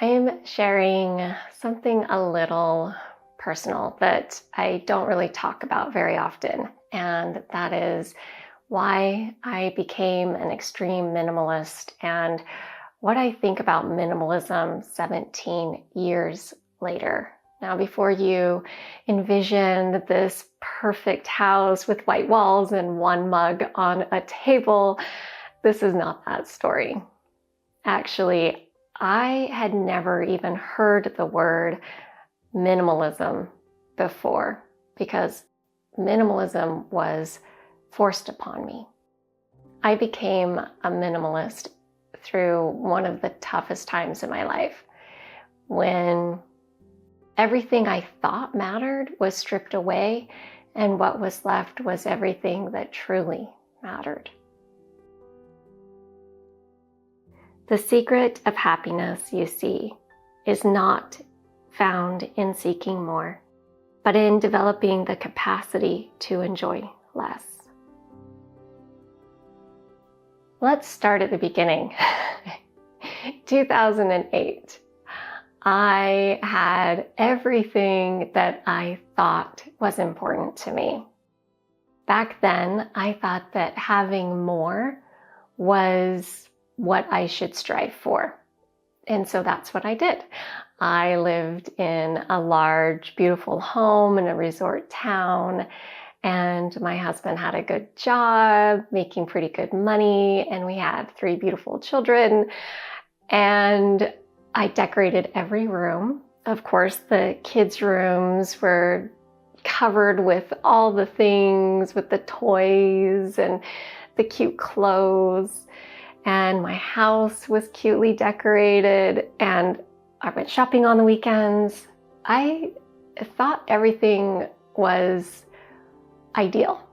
I am sharing something a little personal that I don't really talk about very often, and that is why I became an extreme minimalist and what I think about minimalism 17 years later. Now, before you envision this perfect house with white walls and one mug on a table, this is not that story. Actually, I had never even heard the word minimalism before because minimalism was forced upon me. I became a minimalist through one of the toughest times in my life when everything I thought mattered was stripped away and what was left was everything that truly mattered. The secret of happiness, you see, is not found in seeking more, but in developing the capacity to enjoy less. Let's start at the beginning. 2008. I had everything that I thought was important to me. Back then, I thought that having more was what I should strive for. And so that's what I did. I lived in a large, beautiful home in a resort town, and my husband had a good job, making pretty good money, and we had 3 beautiful children. And I decorated every room. Of course, the kids' rooms were covered with all the things, with the toys and the cute clothes. And my house was cutely decorated, and I went shopping on the weekends. I thought everything was ideal.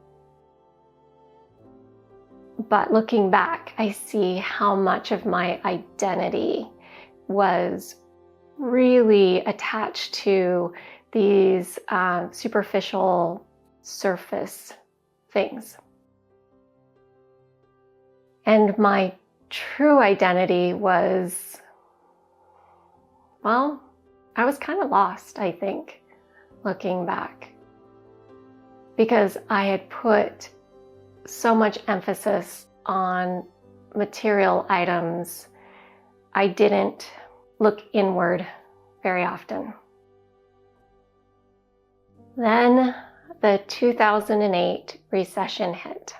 But looking back, I see how much of my identity was really attached to these superficial surface things. And my true identity was, well, I was kind of lost, I think, looking back. Because I had put so much emphasis on material items, I didn't look inward very often. Then the 2008 recession hit.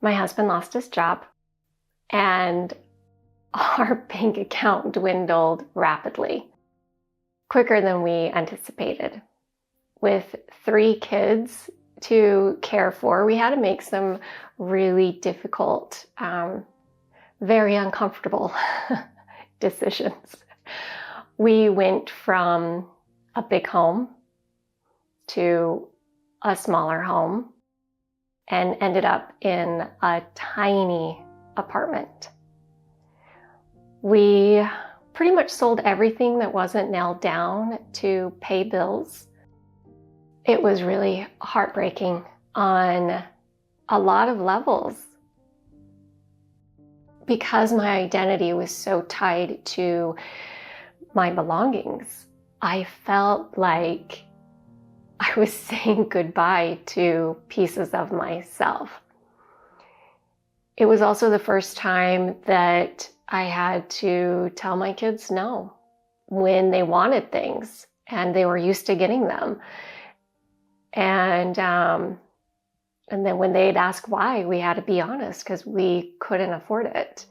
My husband lost his job, and our bank account dwindled rapidly, quicker than we anticipated. With 3 kids to care for, we had to make some really difficult, very uncomfortable decisions. We went from a big home to a smaller home and ended up in a tiny apartment. We pretty much sold everything that wasn't nailed down to pay bills. It was really heartbreaking on a lot of levels. Because my identity was so tied to my belongings, I felt like I was saying goodbye to pieces of myself. It was also the first time that I had to tell my kids no when they wanted things and they were used to getting them. And then when they'd ask why, we had to be honest because we couldn't afford it.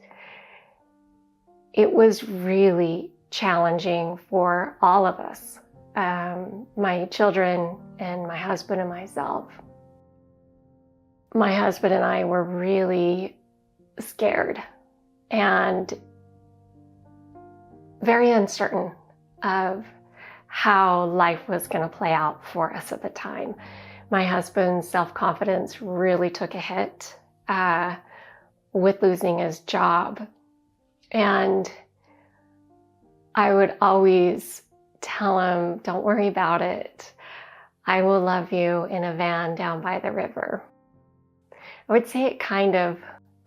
It was really challenging for all of us, my children and my husband and myself. My husband and I were really scared and very uncertain of how life was going to play out for us at the time. My husband's self-confidence really took a hit with losing his job. And I would always tell him, don't worry about it. I will love you in a van down by the river. I would say it kind of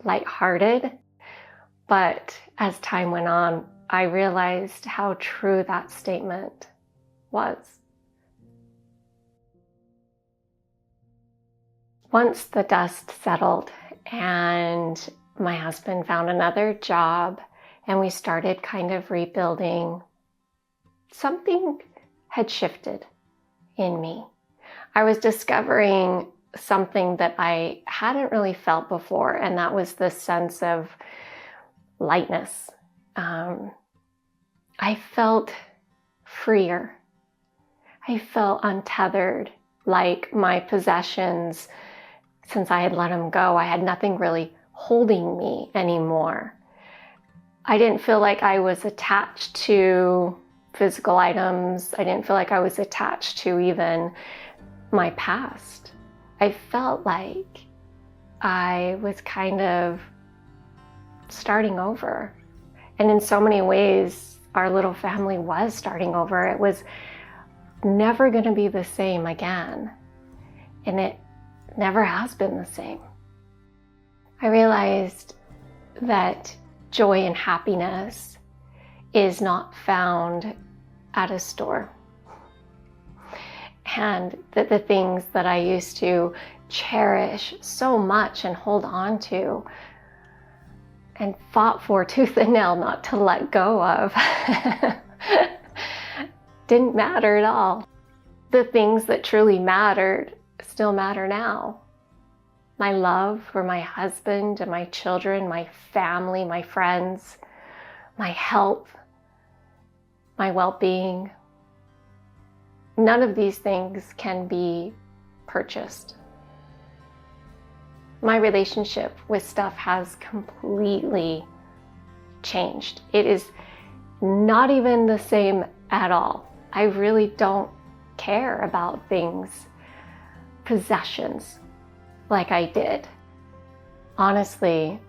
lighthearted, but as time went on, I realized how true that statement was. Once the dust settled and my husband found another job and we started kind of rebuilding, something had shifted in me. I was discovering something that I hadn't really felt before, and that was this sense of lightness. I felt freer. I felt untethered, like my possessions, since I had let them go, I had nothing really holding me anymore. I didn't feel like I was attached to physical items. I didn't feel like I was attached to even my past. I felt like I was kind of starting over. And in so many ways, our little family was starting over. It was never going to be the same again. And it never has been the same. I realized that joy and happiness is not found at a store. And that the things that I used to cherish so much and hold on to and fought for tooth and nail not to let go of didn't matter at all. The things that truly mattered still matter now. My love for my husband and my children, my family, my friends, my health, my well-being. None of these things can be purchased. My relationship with stuff has completely changed. It is not even the same at all. I really don't care about things, possessions, like I did. Honestly,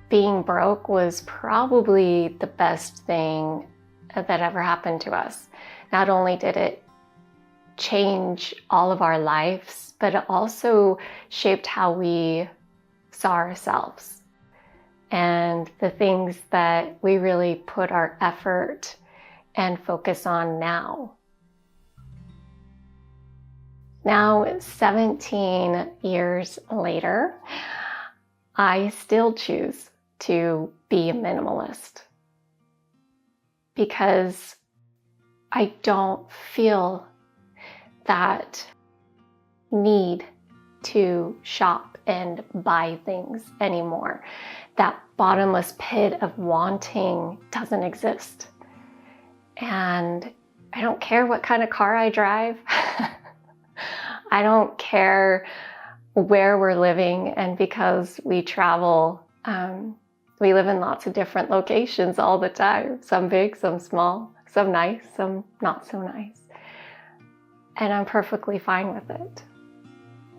being broke was probably the best thing that ever happened to us. Not only did it change all of our lives, but it also shaped how we saw ourselves and the things that we really put our effort and focus on now. Now, 17 years later, I still choose to be a minimalist because I don't feel that need to shop and buy things anymore. That bottomless pit of wanting doesn't exist. And I don't care what kind of car I drive. I don't care where we're living. And because we travel, we live in lots of different locations all the time. Some big, some small, some nice, some not so nice. And I'm perfectly fine with it.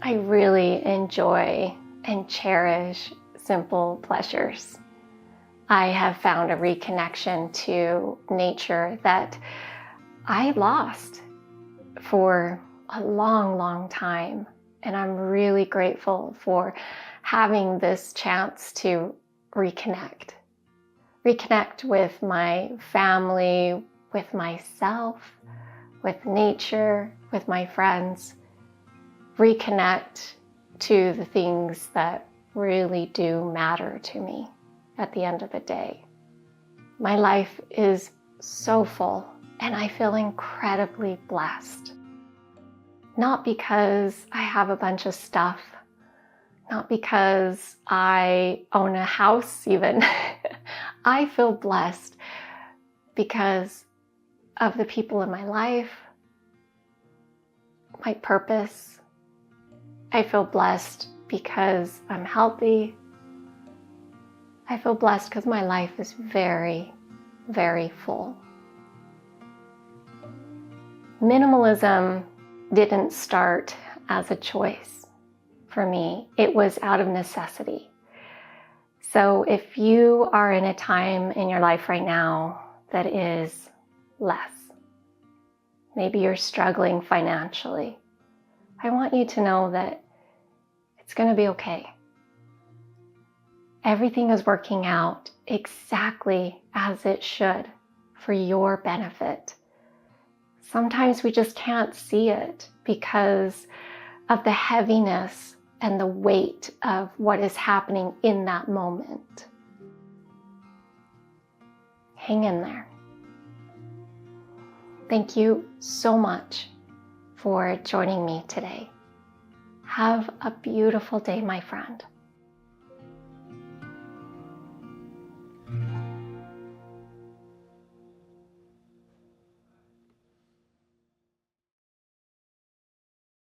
I really enjoy and cherish simple pleasures. I have found a reconnection to nature that I lost for a long, long time. And I'm really grateful for having this chance to reconnect. Reconnect with my family, with myself, with nature, with my friends. Reconnect to the things that really do matter to me at the end of the day. My life is so full and I feel incredibly blessed. Not because I have a bunch of stuff, not because I own a house even. I feel blessed because of the people in my life, my purpose. I feel blessed because I'm healthy. I feel blessed because my life is very, very full. Minimalism didn't start as a choice for me. It was out of necessity. So if you are in a time in your life right now that is less, maybe you're struggling financially, I want you to know that it's going to be okay. Everything is working out exactly as it should. for your benefit. Sometimes we just can't see it because of the heaviness and the weight of what is happening in that moment. Hang in there. Thank you so much for joining me today. Have a beautiful day, my friend.